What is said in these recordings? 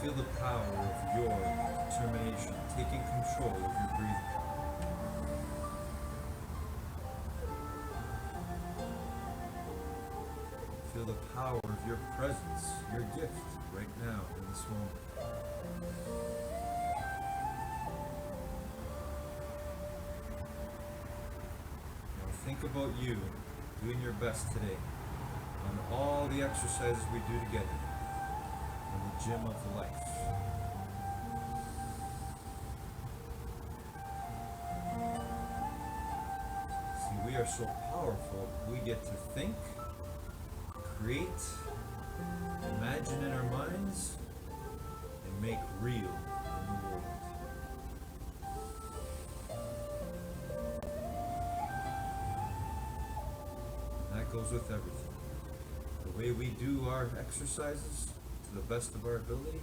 Feel the power of your determination taking control of your breathing. Feel the power of your presence, your gift, right now in this moment. Now think about you doing your best today on all the exercises we do together in the gym of life. See, we are so powerful, we get to think, create, imagine in our minds, and make real in the world. And that goes with everything. The way we do our exercises to the best of our ability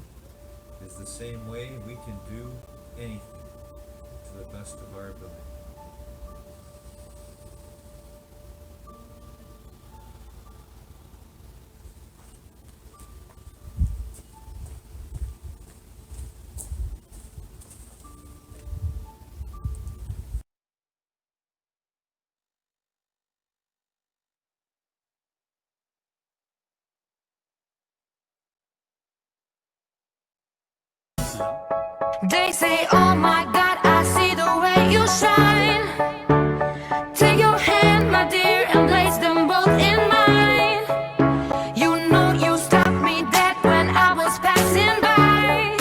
is the same way we can do anything to the best of our ability. They say, oh my God, I see the way you shine. Take your hand, my dear, and place them both in mine. You know you stopped me dead when I was passing by.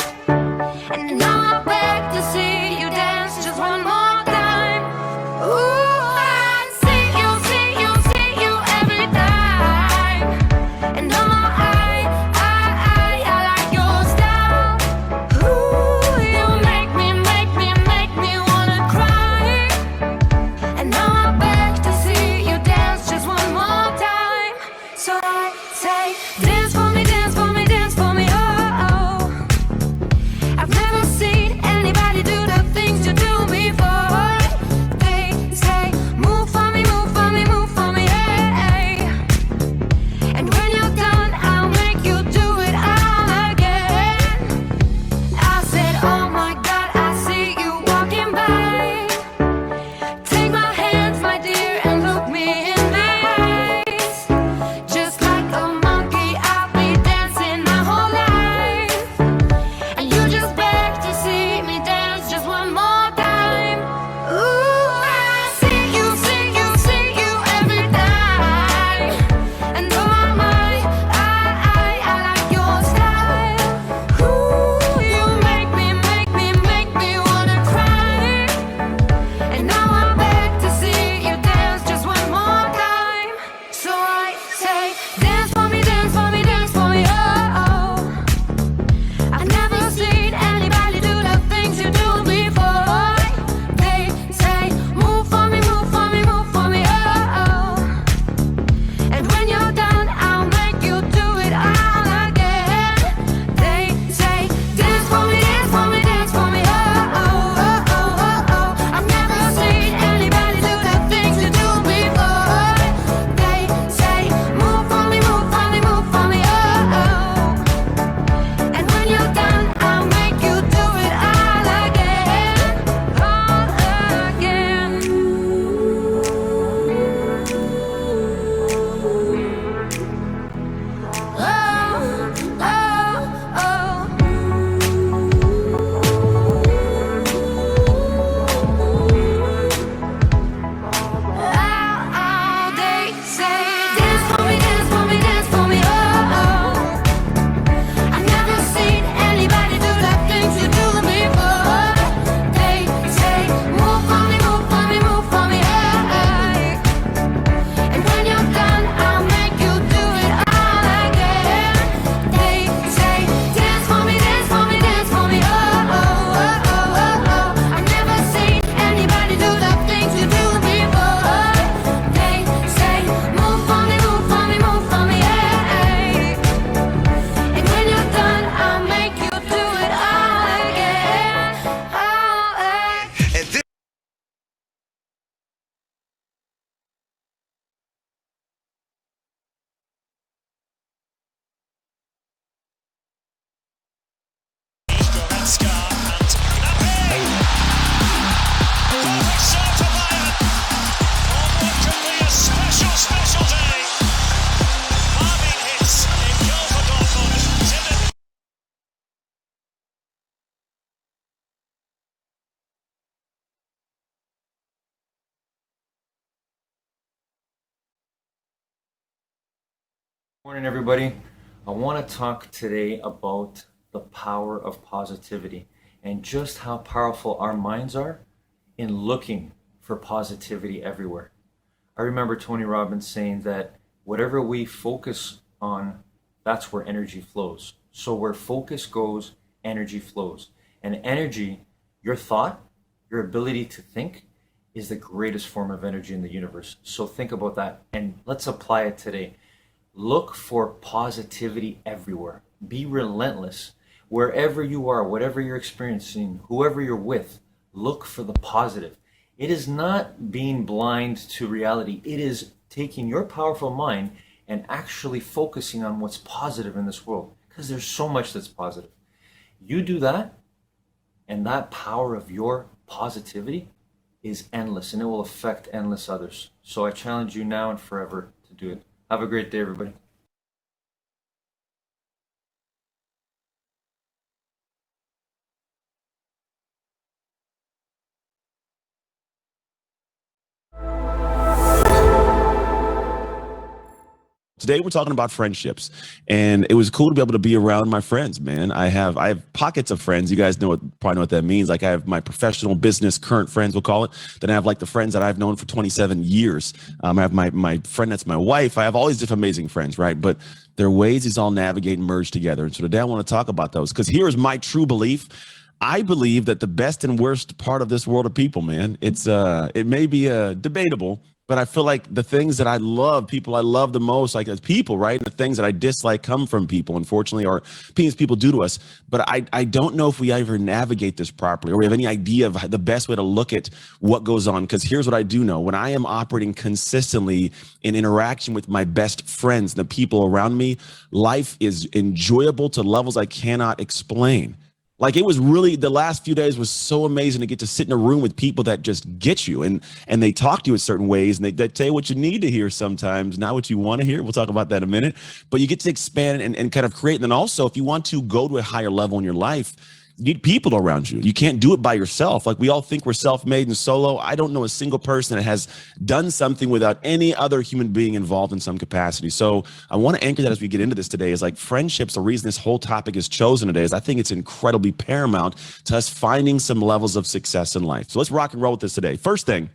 And now I beg to see you dance just one more time. Ooh, I see you every time. And oh, I like your style. Ooh, you make me wanna cry. And now I beg to see you dance just one more time. So I say, dance for me, dance for me, dance for me, oh, oh. I've never seen anybody do the things you do before. Morning, everybody. I want to talk today about the power of positivity and just how powerful our minds are in looking for positivity everywhere. I remember Tony Robbins saying that whatever we focus on, that's where energy flows. So where focus goes, energy flows. And energy, your thought, your ability to think, is the greatest form of energy in the universe. So think about that and let's apply it today. Look for positivity everywhere. Be relentless. Wherever you are, whatever you're experiencing, whoever you're with, look for the positive. It is not being blind to reality. It is taking your powerful mind and actually focusing on what's positive in this world, because there's so much that's positive. You do that, and that power of your positivity is endless, and it will affect endless others. So I challenge you now and forever to do it. Have a great day, everybody. Today we're talking about friendships, and it was cool to be able to be around my friends, man. I have pockets of friends. You guys probably know what that means. Like I have my professional, business, current friends, we'll call it. Then I have like the friends that I've known for 27 years. I have my friend that's my wife. I have all these different amazing friends, right? But there are ways these all navigate and merge together. And so today I want to talk about those, because here is my true belief. I believe that the best and worst part of this world of people, man, it may be debatable, but I feel like the things that I love, people I love the most, like as people, right? And the things that I dislike come from people, unfortunately, or things people do to us. But I don't know if we ever navigate this properly, or we have any idea of the best way to look at what goes on. Because here's what I do know. When I am operating consistently in interaction with my best friends, the people around me, life is enjoyable to levels I cannot explain. Like it was really, the last few days was so amazing to get to sit in a room with people that just get you, and they talk to you in certain ways, and they tell you what you need to hear sometimes, not what you want to hear. We'll talk about that in a minute, but you get to expand and kind of create. And then also, if you want to go to a higher level in your life, you need people around you. You can't do it by yourself. Like we all think we're self-made and solo. I don't know a single person that has done something without any other human being involved in some capacity. So I want to anchor that as we get into this today, is like friendships. The reason this whole topic is chosen today is I think it's incredibly paramount to us finding some levels of success in life. So let's rock and roll with this today. First thing,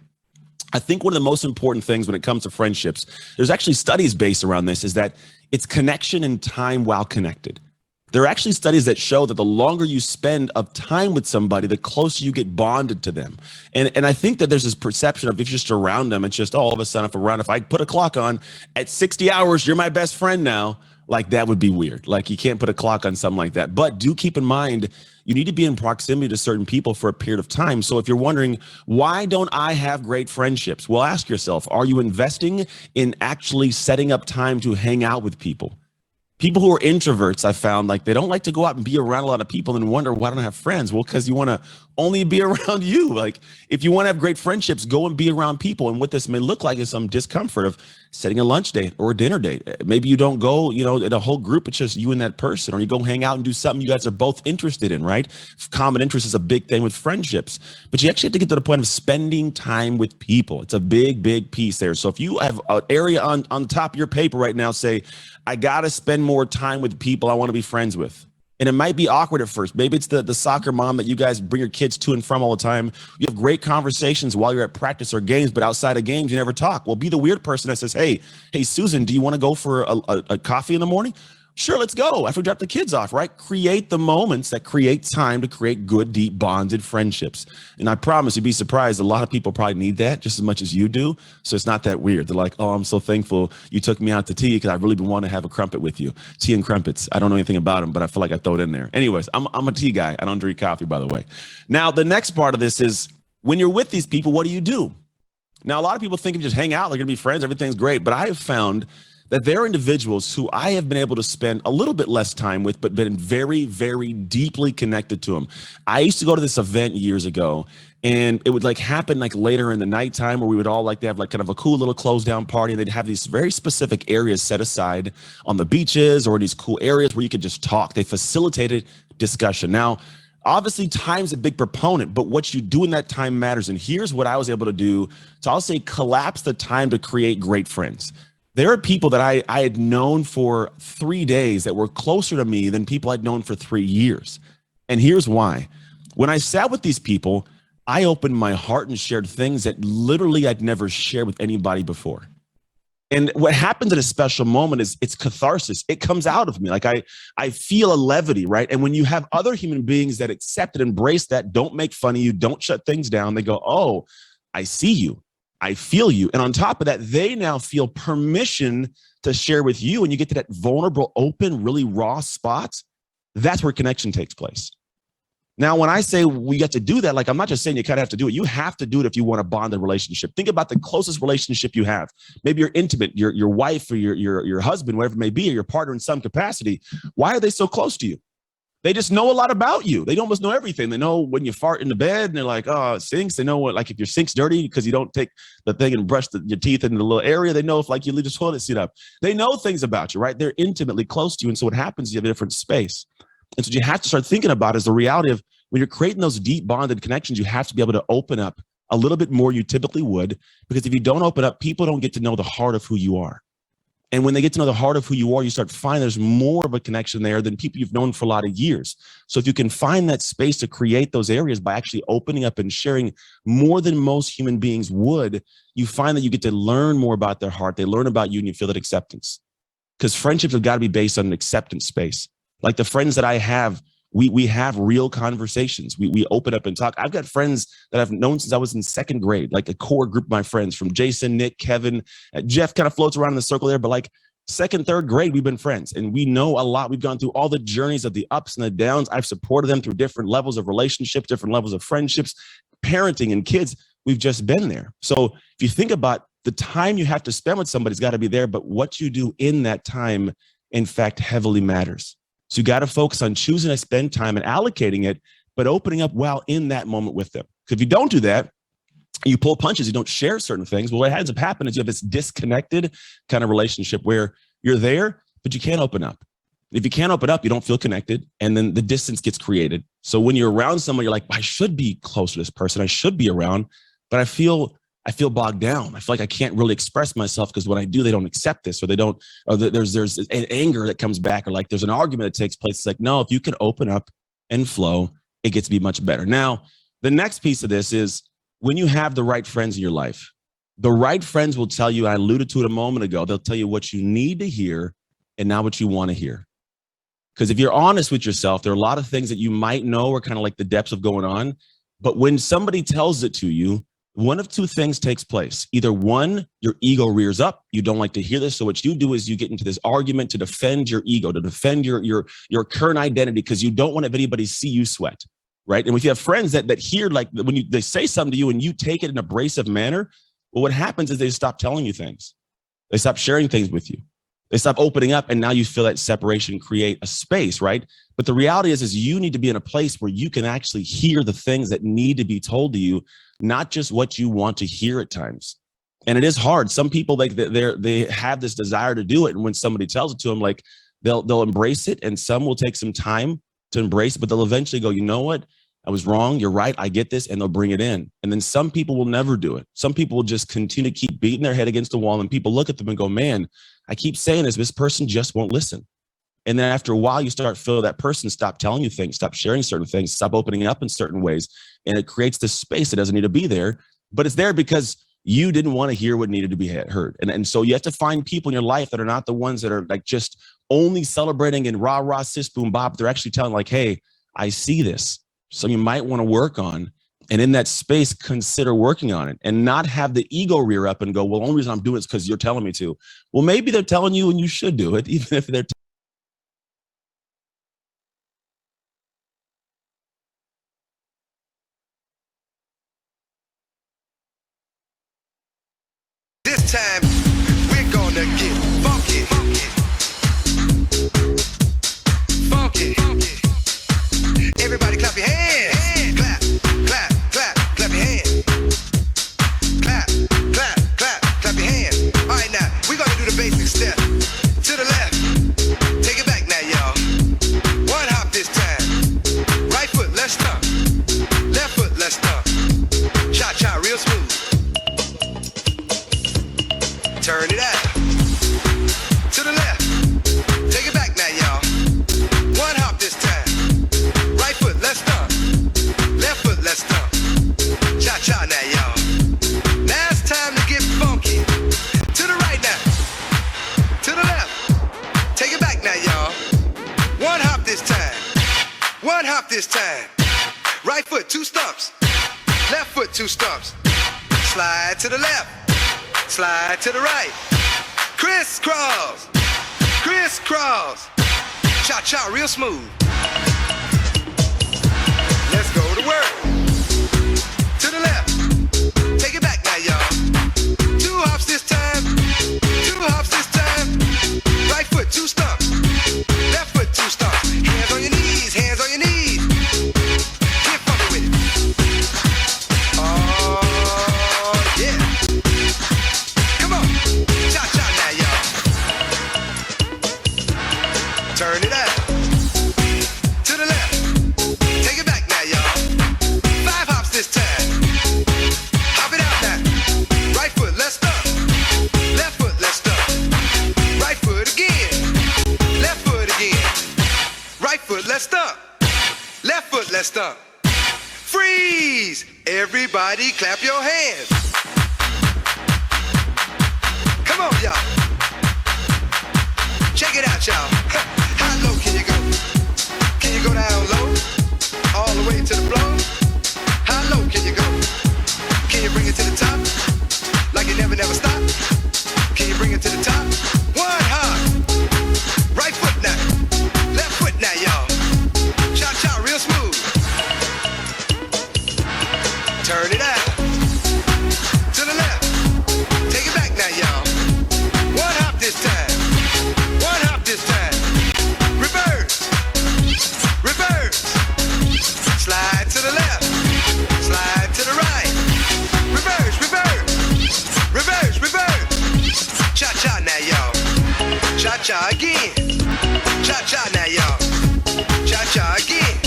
I think one of the most important things when it comes to friendships, there's actually studies based around this, is that it's connection and time while connected. There are actually studies that show that the longer you spend of time with somebody, the closer you get bonded to them. And I think that there's this perception of if you're just around them, it's just, oh, all of a sudden, if I put a clock on at 60 hours, you're my best friend now. Like that would be weird. Like you can't put a clock on something like that. But do keep in mind, you need to be in proximity to certain people for a period of time. So if you're wondering, why don't I have great friendships? Well, ask yourself, are you investing in actually setting up time to hang out with people? People who are introverts, I found, like they don't like to go out and be around a lot of people and wonder, why don't I have friends? Well, because you want to only be around you. Like if you want to have great friendships, go and be around people. And what this may look like is some discomfort of setting a lunch date or a dinner date. Maybe you don't go, in a whole group, it's just you and that person, or you go hang out and do something you guys are both interested in, right? Common interest is a big thing with friendships, but you actually have to get to the point of spending time with people. It's a big, big piece there. So if you have an area on the top of your paper right now, say, I got to spend more time with people I want to be friends with. And it might be awkward at first. Maybe it's the soccer mom that you guys bring your kids to and from all the time. You have great conversations while you're at practice or games, but outside of games, you never talk. Well, be the weird person that says, hey, Susan, do you want to go for a coffee in the morning? Sure, let's go. After we drop the kids off, right? Create the moments that create time to create good, deep, bonded friendships. And I promise you'd be surprised. A lot of people probably need that just as much as you do. So it's not that weird. They're like, oh, I'm so thankful you took me out to tea because I've really been wanting to have a crumpet with you. Tea and crumpets. I don't know anything about them, but I feel like I throw it in there. Anyways, I'm a tea guy. I don't drink coffee, by the way. Now, the next part of this is when you're with these people, what do you do? Now, a lot of people think if you just hang out, they're going to be friends, everything's great. But I have found that there are individuals who I have been able to spend a little bit less time with, but been very, very deeply connected to them. I used to go to this event years ago, and it would like happen like later in the nighttime where we would all like to have like kind of a cool little closed down party. And they'd have these very specific areas set aside on the beaches or these cool areas where you could just talk. They facilitated discussion. Now, obviously, time's a big proponent, but what you do in that time matters. And here's what I was able to do to, I'll say, collapse the time to create great friends. There are people that I had known for 3 days that were closer to me than people I'd known for 3 years. And here's why. When I sat with these people, I opened my heart and shared things that literally I'd never shared with anybody before. And what happens at a special moment is it's catharsis. It comes out of me. Like I feel a levity, right? And when you have other human beings that accept and embrace that, don't make fun of you, don't shut things down, they go, oh, I see you. I feel you. And on top of that, they now feel permission to share with you. And you get to that vulnerable, open, really raw spot. That's where connection takes place. Now, when I say we get to do that, like I'm not just saying you kind of have to do it. You have to do it if you want a bonded relationship. Think about the closest relationship you have. Maybe you're intimate, your wife or your husband, whatever it may be, or your partner in some capacity. Why are they so close to you? They just know a lot about you. They almost know everything. They know when you fart in the bed and they're like, oh, it stinks. They know what, like if your sink's dirty because you don't take the thing and brush your teeth in the little area. They know if like you leave the toilet seat up. They know things about you, right? They're intimately close to you. And so what happens is you have a different space. And so what you have to start thinking about is the reality of when you're creating those deep bonded connections, you have to be able to open up a little bit more you typically would, because if you don't open up, people don't get to know the heart of who you are. And when they get to know the heart of who you are, you start finding there's more of a connection there than people you've known for a lot of years. So if you can find that space to create those areas by actually opening up and sharing more than most human beings would, you find that you get to learn more about their heart. They learn about you and you feel that acceptance. Because friendships have got to be based on an acceptance space. Like the friends that I have, we have real conversations. We open up and talk. I've got friends that I've known since I was in second grade, like a core group of my friends from Jason, Nick, Kevin, Jeff kind of floats around in the circle there, but like second, third grade, we've been friends and we know a lot. We've gone through all the journeys of the ups and the downs. I've supported them through different levels of relationships, different levels of friendships, parenting and kids. We've just been there. So if you think about the time you have to spend with somebody's got to be there, but what you do in that time, in fact, heavily matters. So you got to focus on choosing to spend time and allocating it, but opening up while in that moment with them. Because if you don't do that, you pull punches, you don't share certain things. Well, what ends up happening is you have this disconnected kind of relationship where you're there, but you can't open up. If you can't open up, you don't feel connected, and then the distance gets created. So when you're around someone, you're like, I should be close to this person. I should be around, but I feel bogged down. I feel like I can't really express myself because when I do, they don't accept this, or they don't, or there's an anger that comes back, or like there's an argument that takes place. It's like, no, if you can open up and flow, it gets to be much better. Now, the next piece of this is when you have the right friends in your life, the right friends will tell you, I alluded to it a moment ago, they'll tell you what you need to hear and not what you want to hear. Because if you're honest with yourself, there are a lot of things that you might know are kind of like the depths of going on. But when somebody tells it to you, one of two things takes place. Either one, your ego rears up. You don't like to hear this. So what you do is you get into this argument to defend your ego, to defend your current identity, because you don't want to have anybody see you sweat, right? And if you have friends that hear, like when they say something to you and you take it in an abrasive manner, well, what happens is they stop telling you things. They stop sharing things with you. They stop opening up, and now you feel that separation create a space, right? But the reality is you need to be in a place where you can actually hear the things that need to be told to you, not just what you want to hear at times. And it is hard. Some people, like they have this desire to do it, and when somebody tells it to them, like they'll embrace it, and some will take some time to embrace it, but they'll eventually go, you know what? I was wrong. You're right. I get this. And they'll bring it in. And then some people will never do it. Some people will just continue to keep beating their head against the wall, and people look at them and go, man, I keep saying this person just won't listen. And then after a while, you start feel that person stop telling you things, stop sharing certain things, stop opening up in certain ways. And it creates this space that doesn't need to be there, but it's there because you didn't want to hear what needed to be heard. And so you have to find people in your life that are not the ones that are like just only celebrating and rah, rah, sis, boom, bop. They're actually telling like, hey, I see this. So you might want to work on, and in that space, consider working on it and not have the ego rear up and go, well, the only reason I'm doing it is because you're telling me to. Well, maybe they're telling you and you should do it, even if they're This time, we're gonna get funky. Funky. Everybody clap your hands. Clap, clap, clap, clap your hands. Clap, clap, clap, clap your hands. All right, now, we're gonna do the basic step. To the left. Take it back now, y'all. One hop this time. Right foot, let's stomp. Left foot, let's stomp. Cha-cha, real smooth. Left foot, 2 stumps. Slide to the left. Slide to the right. Crisscross. Crisscross. Cha-cha, real smooth. Let's go to work. To the left. Take it back now, y'all. 2 hops this time. 2 hops this time. Right foot, 2 stumps. Left foot, 2 stumps. Hands on your knees, hands on your knees. Get funky with it. Oh, yeah. Come on. Cha-cha now, y'all. Turn it out. To the left. Take it back now, y'all. 5 hops this time. Hop it out now. Right foot, let's stomp. Left foot, let's stomp. Right foot again. Left foot again. Right foot, let's stomp. Left foot, let's stomp. Freeze! Everybody clap your hands. Come on, y'all. Check it out, y'all. How low can you go? Can you go down low? All the way to the floor? How low can you go? Can you bring it to the top? Like you never stop? Can you bring it to the top? 1 hop. Right foot now. Left foot now, y'all. Cha-cha, real smooth. Turn it out. To the left. Take it back now, y'all. 1 hop this time. 1 hop this time. Reverse. Reverse. Slide to the left. Slide to the right. Reverse, reverse. Reverse, reverse. Cha-cha now, y'all. Cha-cha again. Cha-cha now, y'all. Cha-cha again.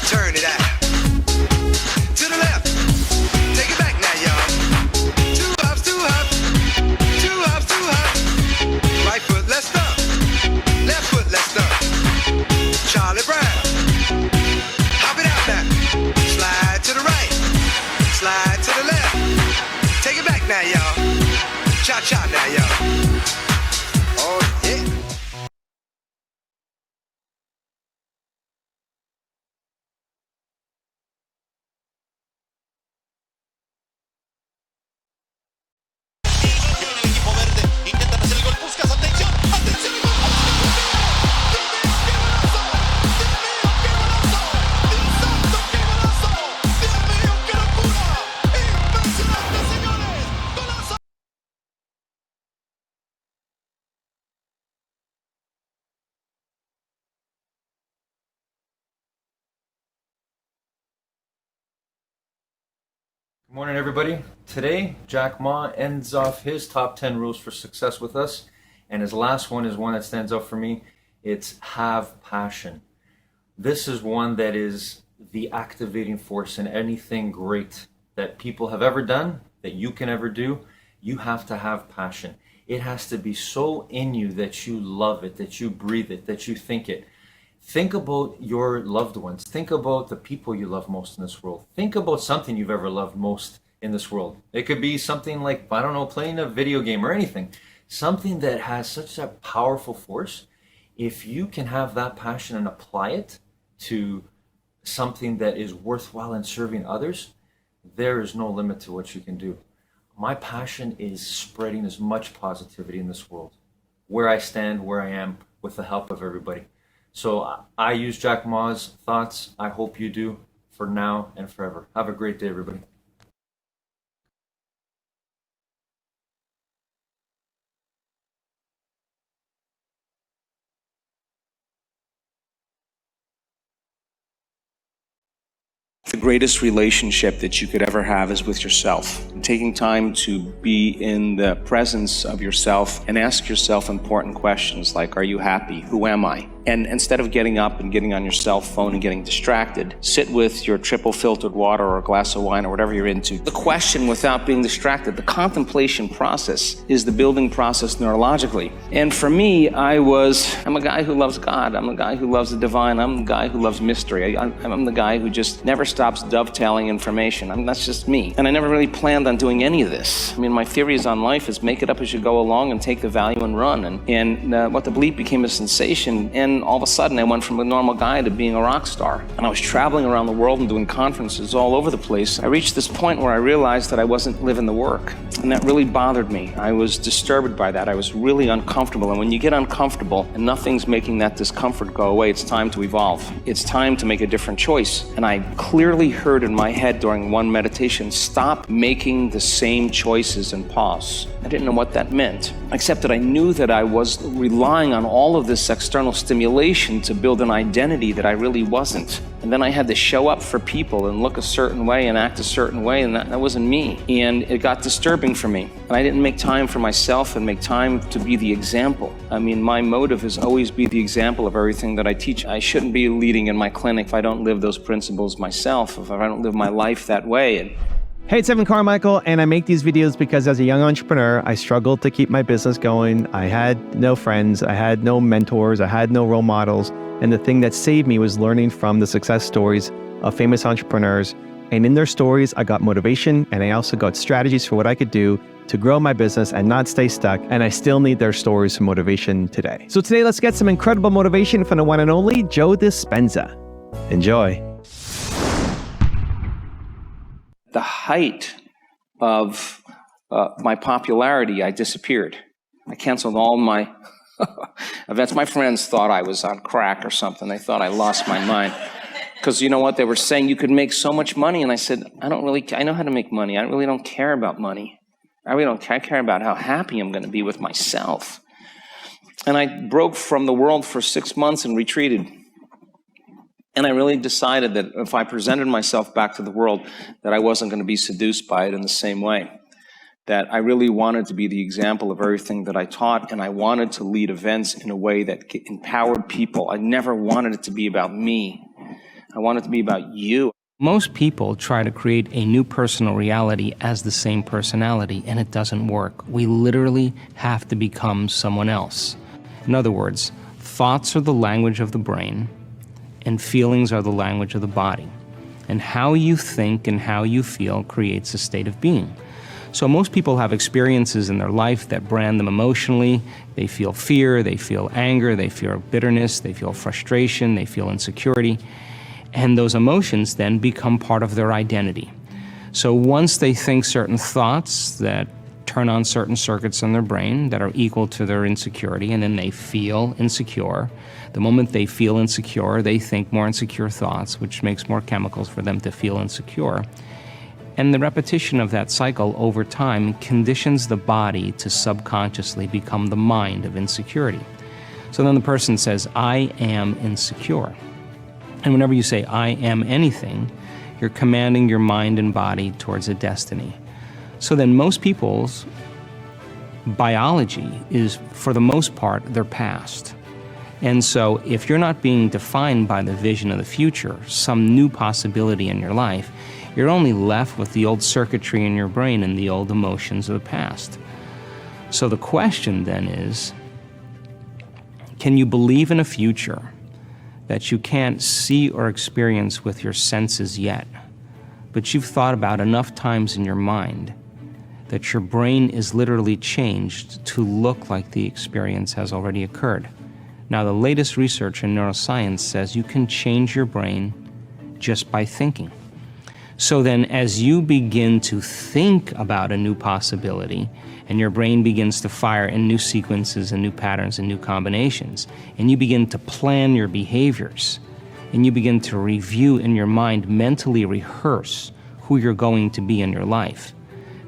Turn it out. To the left. Take it back now, y'all. 2 hops, 2 hops. 2 hops, 2 hops. Right foot, let's stomp. Left foot, let's stomp. Charlie Brown. Hop it out now. Slide to the right. Slide to the left. Take it back now, y'all. Cha-cha now, y'all. Oh, yeah. El equipo verde intentan hacer el gol, buscas atención, atención y gol. Good morning, everybody. Today, Jack Ma ends off his top 10 rules for success with us. And his last one is one that stands out for me. It's have passion. This is one that is the activating force in anything great that people have ever done, that you can ever do. You have to have passion. It has to be so in you that you love it, that you breathe it, that you think it. Think about your loved ones. Think about the people you love most in this world. Think about something you've ever loved most in this world. It could be something like, I don't know, playing a video game or anything. Something that has such a powerful force. If you can have that passion and apply it to something that is worthwhile in serving others, there is no limit to what you can do. My passion is spreading as much positivity in this world, where I stand, where I am, with the help of everybody. So I use Jack Ma's thoughts. I hope you do, for now and forever. Have a great day, everybody. The greatest relationship that you could ever have is with yourself. Taking time to be in the presence of yourself and ask yourself important questions like, are you happy? Who am I? And instead of getting up and getting on your cell phone and getting distracted, sit with your triple filtered water or a glass of wine or whatever you're into. The question without being distracted, the contemplation process is the building process neurologically. And for me, I'm a guy who loves God. I'm a guy who loves the divine. I'm the guy who loves mystery. I'm the guy who just never stops dovetailing information. That's just me. And I never really planned on doing any of this. I mean, my theories on life is make it up as you go along and take the value and run. And what the bleep became a sensation. And then all of a sudden I went from a normal guy to being a rock star. And I was traveling around the world and doing conferences all over the place. I reached this point where I realized that I wasn't living the work. And that really bothered me. I was disturbed by that. I was really uncomfortable. And when you get uncomfortable and nothing's making that discomfort go away, it's time to evolve. It's time to make a different choice. And I clearly heard in my head during one meditation, stop making the same choices and pause. I didn't know what that meant, except that I knew that I was relying on all of this external stimulation to build an identity that I really wasn't. And then I had to show up for people and look a certain way and act a certain way, and that wasn't me. And it got disturbing for me. And I didn't make time for myself and make time to be the example. I mean, my motive is always be the example of everything that I teach. I shouldn't be leading in my clinic if I don't live those principles myself, if I don't live my life that way. And hey, it's Evan Carmichael, and I make these videos because as a young entrepreneur, I struggled to keep my business going. I had no friends, I had no mentors, I had no role models. And the thing that saved me was learning from the success stories of famous entrepreneurs. And in their stories, I got motivation, and I also got strategies for what I could do to grow my business and not stay stuck. And I still need their stories for motivation today. So today, let's get some incredible motivation from the one and only Joe Dispenza. Enjoy. the height of my popularity, I disappeared. I canceled all my events. My friends thought I was on crack or something. They thought I lost my mind. Because you know what? They were saying you could make so much money. And I said, I know how to make money. I really don't care about money. I really don't care. I care about how happy I'm going to be with myself. And I broke from the world for 6 months and retreated. And I really decided that if I presented myself back to the world, that I wasn't going to be seduced by it in the same way. That I really wanted to be the example of everything that I taught, and I wanted to lead events in a way that empowered people. I never wanted it to be about me. I wanted it to be about you. Most people try to create a new personal reality as the same personality, and it doesn't work. We literally have to become someone else. In other words, thoughts are the language of the brain, and feelings are the language of the body. And how you think and how you feel creates a state of being. So most people have experiences in their life that brand them emotionally. They feel fear, they feel anger, they feel bitterness, they feel frustration, they feel insecurity. And those emotions then become part of their identity. So once they think certain thoughts that turn on certain circuits in their brain that are equal to their insecurity, and then they feel insecure. The moment they feel insecure, they think more insecure thoughts, which makes more chemicals for them to feel insecure. And the repetition of that cycle over time conditions the body to subconsciously become the mind of insecurity. So then the person says, I am insecure. And whenever you say, I am anything, you're commanding your mind and body towards a destiny. So then most people's biology is, for the most part, their past. And so if you're not being defined by the vision of the future, some new possibility in your life, you're only left with the old circuitry in your brain and the old emotions of the past. So the question then is, can you believe in a future that you can't see or experience with your senses yet, but you've thought about enough times in your mind that your brain is literally changed to look like the experience has already occurred? Now, the latest research in neuroscience says you can change your brain just by thinking. So then as you begin to think about a new possibility, and your brain begins to fire in new sequences and new patterns and new combinations, and you begin to plan your behaviors, and you begin to review in your mind, mentally rehearse who you're going to be in your life,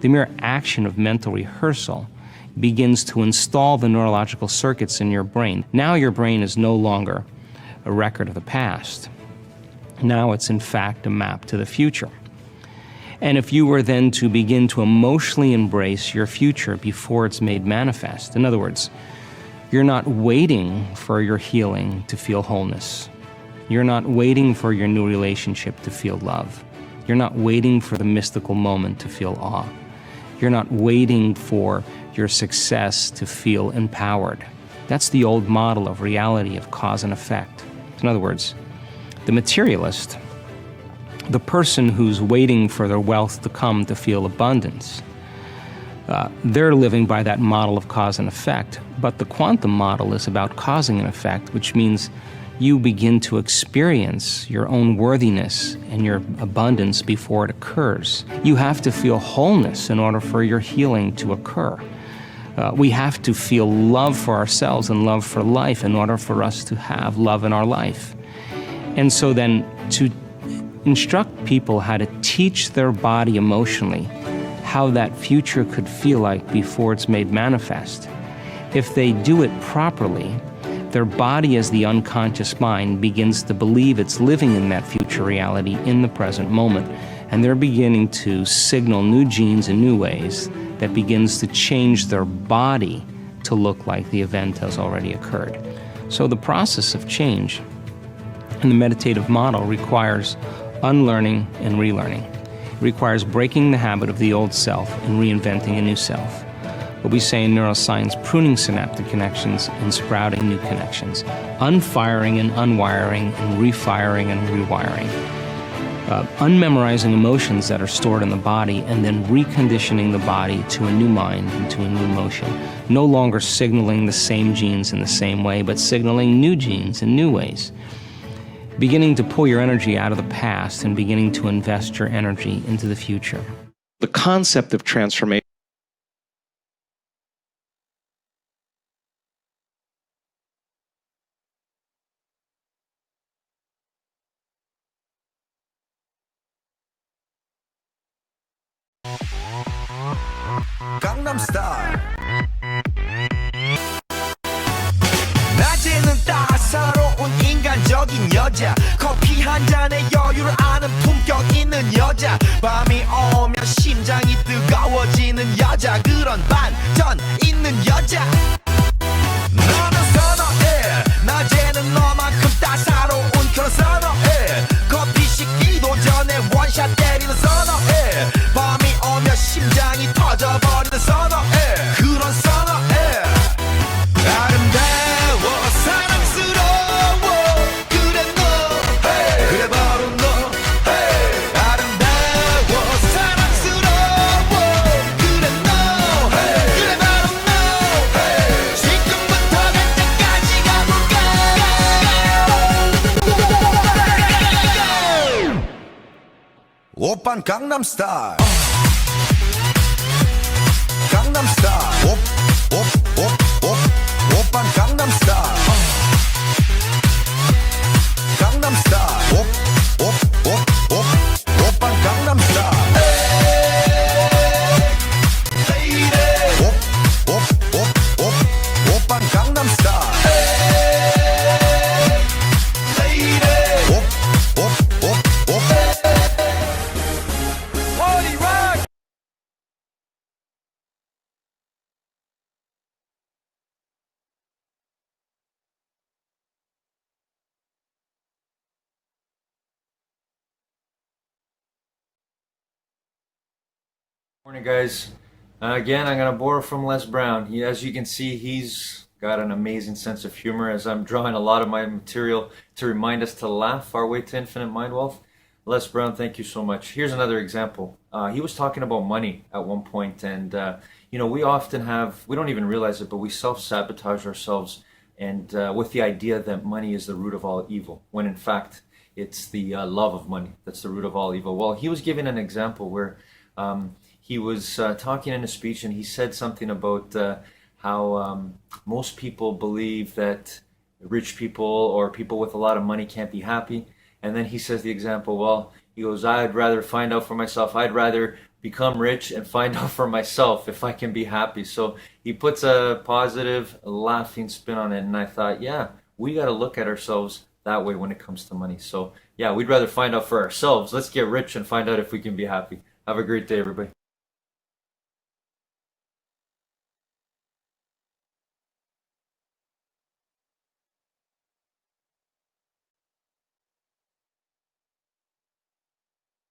the mere action of mental rehearsal begins to install the neurological circuits in your brain. Now your brain is no longer a record of the past. Now it's in fact a map to the future. And if you were then to begin to emotionally embrace your future before it's made manifest, in other words, you're not waiting for your healing to feel wholeness. You're not waiting for your new relationship to feel love. You're not waiting for the mystical moment to feel awe. You're not waiting for your success to feel empowered. That's the old model of reality of cause and effect. In other words, the materialist, the person who's waiting for their wealth to come to feel abundance, They're living by that model of cause and effect. But the quantum model is about causing an effect, which means you begin to experience your own worthiness and your abundance before it occurs. You have to feel wholeness in order for your healing to occur. We have to feel love for ourselves and love for life in order for us to have love in our life. And so then to instruct people how to teach their body emotionally how that future could feel like before it's made manifest. If they do it properly, their body as the unconscious mind begins to believe it's living in that future reality in the present moment. And they're beginning to signal new genes in new ways that begins to change their body to look like the event has already occurred. So the process of change in the meditative model requires unlearning and relearning. It requires breaking the habit of the old self and reinventing a new self. What we say in neuroscience, pruning synaptic connections and sprouting new connections, unfiring and unwiring and refiring and rewiring. Unmemorizing emotions that are stored in the body and then reconditioning the body to a new mind and to a new emotion. No longer signaling the same genes in the same way, but signaling new genes in new ways. Beginning to pull your energy out of the past and beginning to invest your energy into the future. The concept of transformation Gangnam Style. 낮에는 따사로운 인간적인 여자, 커피 한 잔에 여유를 아는 품격 있는 여자, 밤이 오면 심장이 뜨거워지는 여자, 그런 반전 있는 여자. 너는 선호해, 낮에는 너만큼 따사로운 그런 선호해, 커피 식기도 전에 원샷 때리는 선호해, 밤이 오면 심장이 터져버리는 선호해, 그런 선호해. 아름다워 사랑스러워 그래 너 hey. 그래 바로 너 hey. 아름다워 사랑스러워 그래 너 hey. 그래 바로 너 hey. 지금부터 갈 때까지 가볼까 오빤 강남스타일 강남스타일 오빤 강남스타일 강남스타일 오빤 강남스타일 Lady 오빤 강남스타일 Lady Party rock. Morning, guys. Again, I'm going to borrow from Les Brown. As you can see, he's got an amazing sense of humor as I'm drawing a lot of my material to remind us to laugh our way to infinite mind wealth. Les Brown, thank you so much. Here's another example. He was talking about money at one point, and we often we don't even realize it, but we self-sabotage ourselves and with the idea that money is the root of all evil, when in fact it's the love of money that's the root of all evil. Well, he was giving an example where he was talking in a speech, and he said something about how most people believe that rich people or people with a lot of money can't be happy. And then he says the example, well, he goes, I'd rather find out for myself. I'd rather become rich and find out for myself if I can be happy. So he puts a positive, laughing spin on it. And I thought, yeah, we got to look at ourselves that way when it comes to money. So yeah, we'd rather find out for ourselves. Let's get rich and find out if we can be happy. Have a great day, everybody.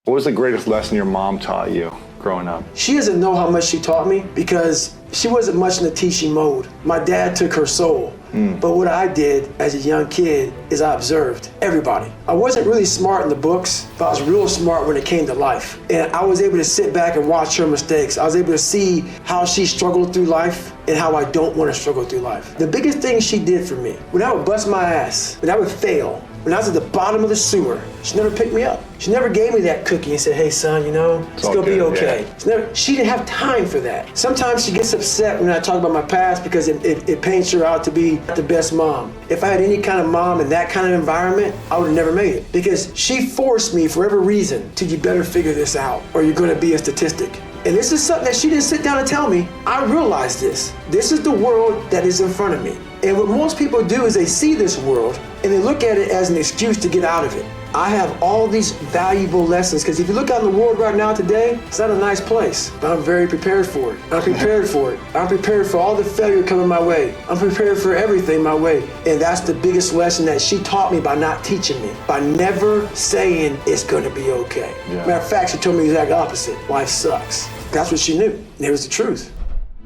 What was the greatest lesson your mom taught you growing up? She doesn't know how much she taught me because she wasn't much in the teaching mode. My dad took her soul. But what I did as a young kid is I observed everybody. I wasn't really smart in the books, but I was real smart when it came to life. And I was able to sit back and watch her mistakes. I was able to see how she struggled through life and how I don't want to struggle through life. The biggest thing she did for me, when I would bust my ass, when I would fail, when I was at the bottom of the sewer, she never picked me up. She never gave me that cookie and said, hey son, you know, it's gonna be okay. She didn't have time for that. Sometimes she gets upset when I talk about my past because it paints her out to be the best mom. If I had any kind of mom in that kind of environment, I would have never made it. Because she forced me for every reason to, you better figure this out or you're gonna be a statistic. And this is something that she didn't sit down and tell me. I realized this. This is the world that is in front of me. And what most people do is they see this world and they look at it as an excuse to get out of it. I have all these valuable lessons because if you look out in the world right now today, it's not a nice place, but I'm very prepared for it. I'm prepared for it. I'm prepared for all the failure coming my way. I'm prepared for everything my way. And that's the biggest lesson that she taught me by not teaching me, by never saying it's gonna be okay. Matter of fact, she told me the exact opposite. Life sucks. That's what she knew. And it was the truth.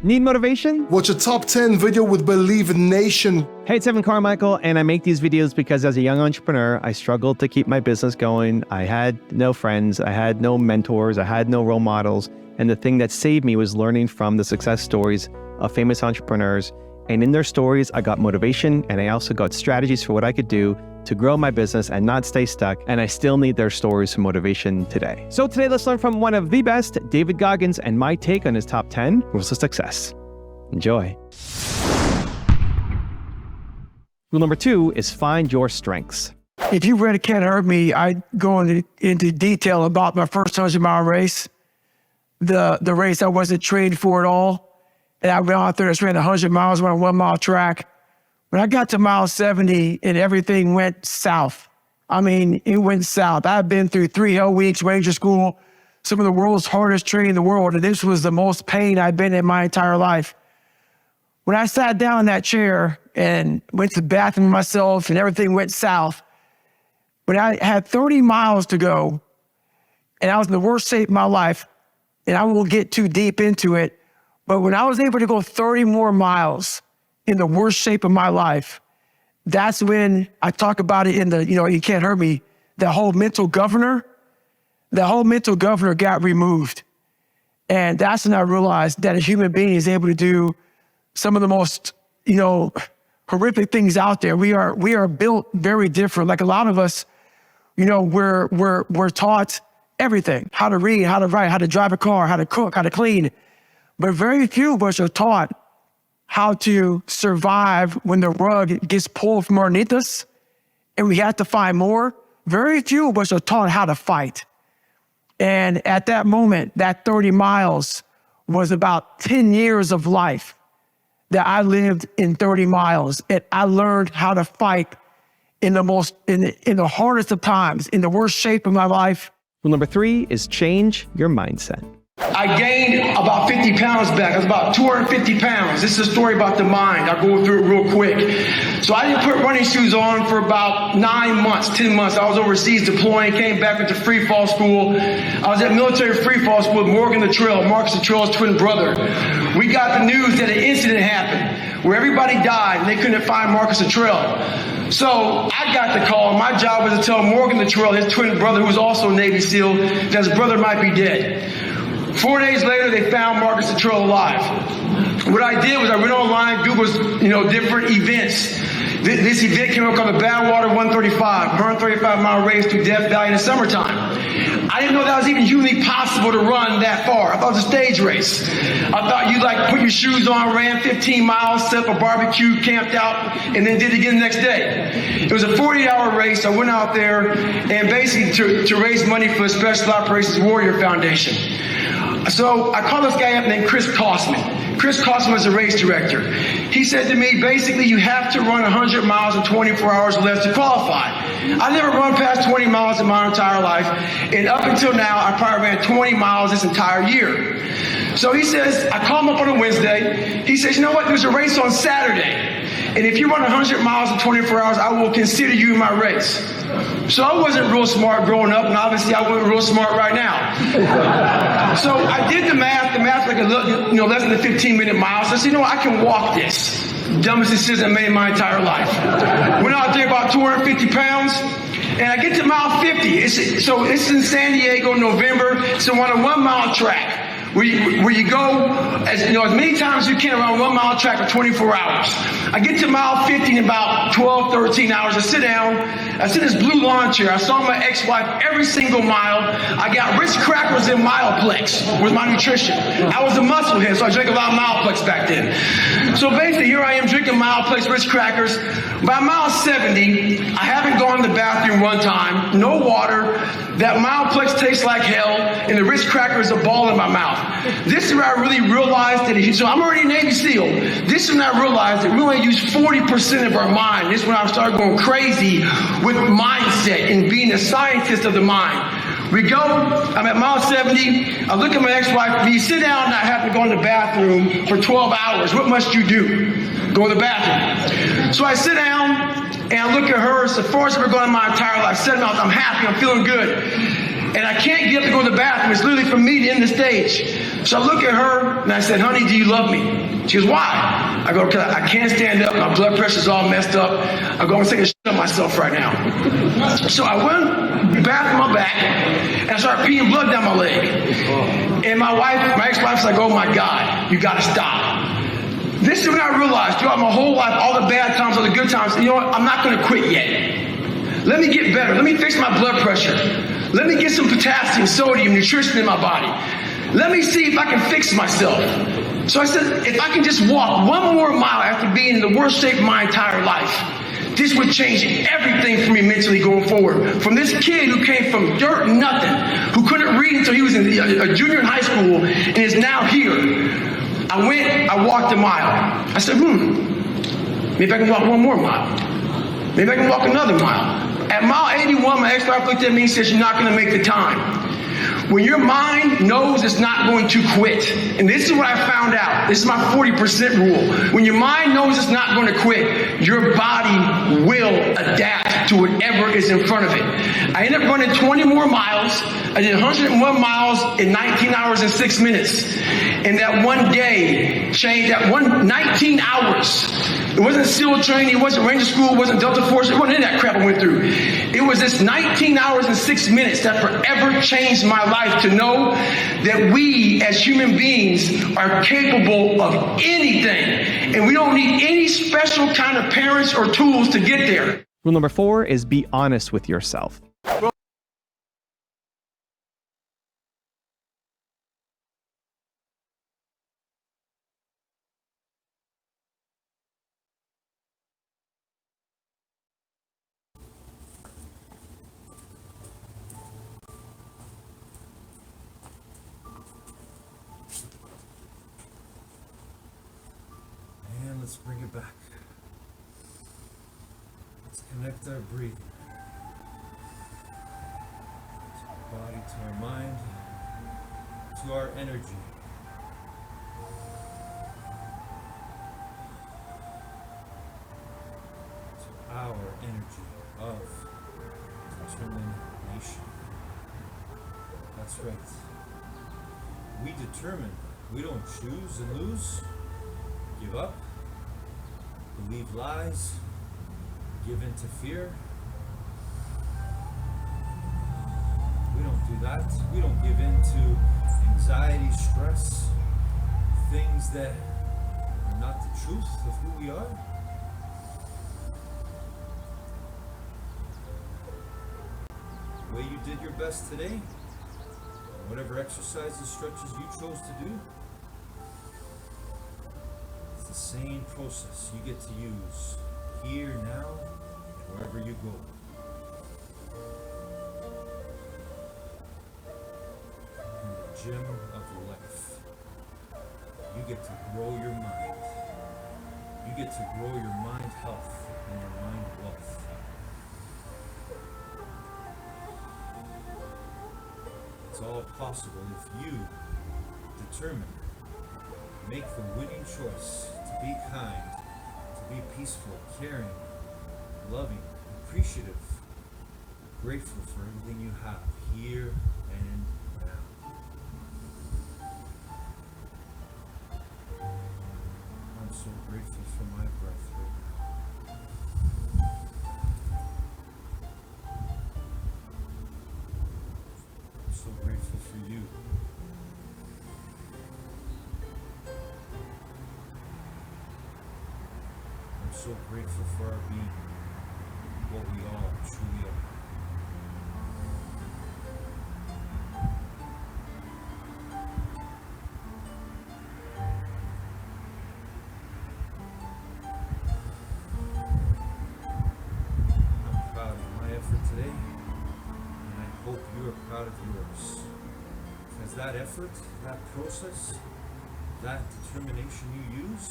Need motivation? Watch a top 10 video with Believe Nation. Hey, it's Evan Carmichael, and I make these videos because as a young entrepreneur, I struggled to keep my business going. I had no friends, I had no mentors, I had no role models. And the thing that saved me was learning from the success stories of famous entrepreneurs. And in their stories, I got motivation, and I also got strategies for what I could do to grow my business and not stay stuck. And I still need their stories for motivation today. So today, let's learn from one of the best, David Goggins, and my take on his top 10 rules of success. Enjoy. Rule number 2 is find your strengths. If you read It Can't Hurt Me, I go into detail about my first 100-mile race, the race I wasn't trained for at all. And I went out there and ran 100 miles on a 1-mile track. When I got to mile 70 and everything went south, I mean, it went south. I've been through 3 hell weeks, Ranger School, some of the world's hardest training in the world, and this was the most pain I've been in my entire life. When I sat down in that chair and went to the bathroom myself and everything went south, when I had 30 miles to go and I was in the worst shape of my life, and I won't get too deep into it, but when I was able to go 30 more miles in the worst shape of my life, that's when I talk about it in the, You Can't Hurt Me, the whole mental governor got removed. And that's when I realized that a human being is able to do some of the most, horrific things out there. We are built very different. Like a lot of us, we're taught everything, how to read, how to write, how to drive a car, how to cook, how to clean. But very few of us are taught how to survive when the rug gets pulled from underneath us and we have to find more. Very few of us are taught how to fight. And at that moment, that 30 miles was about 10 years of life that I lived in 30 miles. And I learned how to fight in the hardest of times, in the worst shape of my life. Rule number 3 is change your mindset. I gained about 50 pounds back. I was about 250 pounds. This is a story about the mind. I'll go through it real quick. So I didn't put running shoes on for about 9 months, 10 months. I was overseas deploying, came back into free fall school. I was at military free fall school with Morgan Luttrell, Marcus Luttrell's twin brother. We got the news that an incident happened where everybody died and they couldn't find Marcus Luttrell. So I got the call. My job was to tell Morgan Luttrell, his twin brother, who was also a Navy SEAL, that his brother might be dead. 4 days later, they found Marcus Luttrell alive. What I did was I went online, Googled, different events. This event came up called the Badwater 135-mile race through Death Valley in the summertime. I didn't know that was even humanly possible to run that far. I thought it was a stage race. I thought you'd put your shoes on, ran 15 miles, set up a barbecue, camped out, and then did it again the next day. It was a 40-hour race. I went out there and basically to raise money for the Special Operations Warrior Foundation. So I called this guy up named Chris Kosman. Chris Kosman is a race director. He said to me, basically, you have to run 100 miles in 24 hours or less to qualify. I never run past 20 miles in my entire life, and up until now, I probably ran 20 miles this entire year. So he says, I call him up on a Wednesday. He says, you know what, there's a race on Saturday. And if you run 100 miles in 24 hours, I will consider you in my race. So I wasn't real smart growing up, and obviously I wasn't real smart right now. So I did the math like less than a 15-minute mile. So I said, I can walk this. Dumbest decision I made in my entire life. Went out there about 250 pounds, and I get to mile 50. It's in San Diego, November. So on a 1 mile track. Where you go as many times as you can around 1 mile track for 24 hours. I get to mile 50 in about 12, 13 hours. I sit down. I sit in this blue lawn chair. I saw my ex-wife every single mile. I got Ritz crackers and Mileplex with my nutrition. I was a muscle head, so I drank a lot of Mileplex back then. So basically, here I am drinking Mileplex, Ritz crackers. By mile 70, I haven't gone to the bathroom one time. No water. That Mileplex tastes like hell, and the Ritz cracker is a ball in my mouth. This is where I really realized that so I'm already a Navy SEAL. This is when I realized that we only use 40% of our mind. This is when I started going crazy with mindset and being a scientist of the mind. We go, I'm at mile 70, I look at my ex-wife, do you sit down and I have to go in the bathroom for 12 hours? What must you do? Go to the bathroom. So I sit down and I look at her, it's the first I've ever gone in my entire life. 7 months, I'm happy, I'm feeling good. And I can't get up to go to the bathroom. It's literally from me to end the stage. So I look at her and I said, honey, do you love me? She goes, why? I go, because I can't stand up. My blood pressure's all messed up. I go, I'm taking a shit on myself right now. So I went back in my back and I started peeing blood down my leg. And my ex-wife's like, oh my God, you gotta stop. This is when I realized throughout my whole life, all the bad times, all the good times, you know what? I'm not gonna quit yet. Let me get better. Let me fix my blood pressure. Let me get some potassium, sodium, nutrition in my body. Let me see if I can fix myself. So I said, if I can just walk 1 more mile after being in the worst shape of my entire life, this would change everything for me mentally going forward. From this kid who came from dirt and nothing, who couldn't read until he was a junior in high school, and is now here. I walked a mile. I said, maybe I can walk 1 more mile. Maybe I can walk another mile. At mile 81, my ex-wife looked at me and said, you're not going to make the time. When your mind knows it's not going to quit, and this is what I found out, this is my 40% rule. When your mind knows it's not going to quit, your body will adapt to whatever is in front of it. I ended up running 20 more miles. I did 101 miles in 19 hours and 6 minutes. And that one day changed, 19 hours. It wasn't SEAL training, it wasn't Ranger School, it wasn't Delta Force, it wasn't any of that crap I went through. It was this 19 hours and 6 minutes that forever changed my life to know that we as human beings are capable of anything. And we don't need any special kind of parents or tools to get there. Rule number 4 is be honest with yourself. And let's bring it back. Let's connect our breathing to our body, to our mind, to our energy. To our energy of determination. That's right. We determine. We don't choose and lose, give up, believe lies, give in to fear. We don't do that. We don't give in to anxiety, stress, things that are not the truth of who we are. The way you did your best today, whatever exercises, stretches you chose to do, it's the same process you get to use here, now, and wherever you go. In the gym of life, you get to grow your mind. You get to grow your mind health and your mind wealth. It's all possible if you determine, make the winning choice to be kind, to be peaceful, caring, loving, appreciative, grateful for everything you have here and now. I'm so grateful for my breath. so grateful for our being, what we all truly are. I'm proud of my effort today, and I hope you are proud of yours. Because that effort, that process, that determination you use,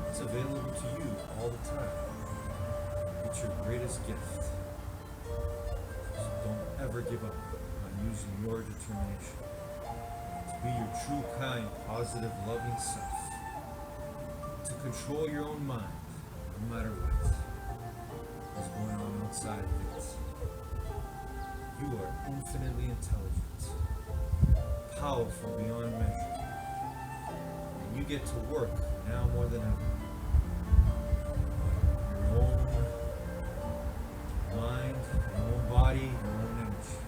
it's available to you all the time. It's your greatest gift. So don't ever give up on using your determination to be your true, kind, positive, loving self. To control your own mind, no matter what is going on outside of it. You are infinitely intelligent, powerful beyond measure, and you get to work now more than ever. Your own mind, your own body, your own energy.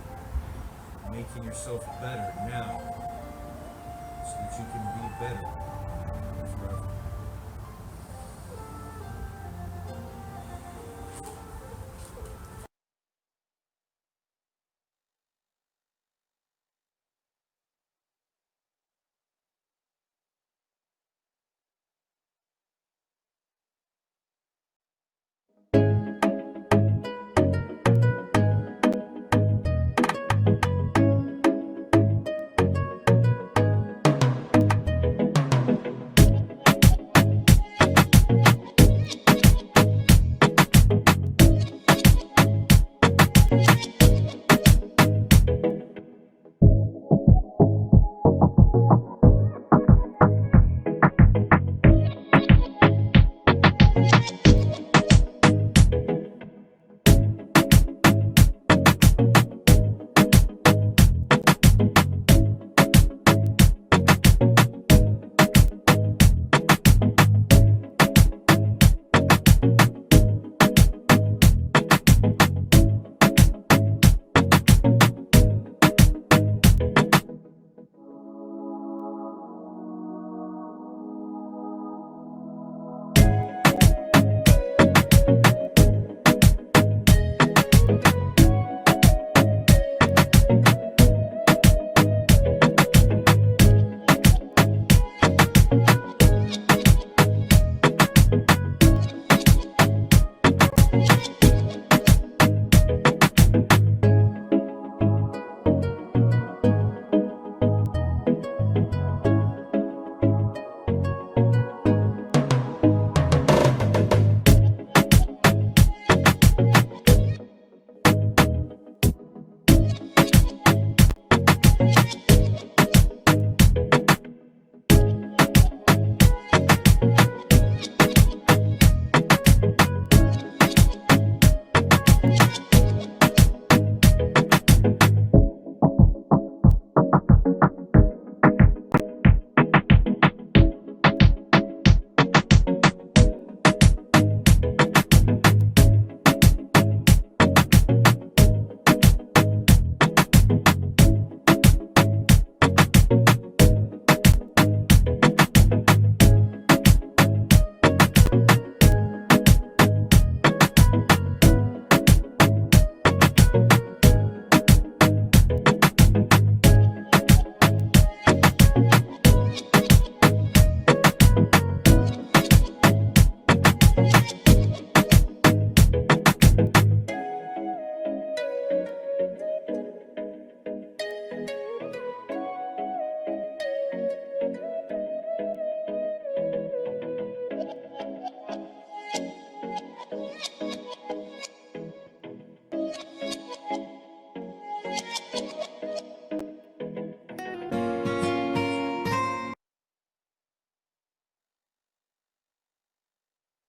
Making yourself better now so that you can be better forever.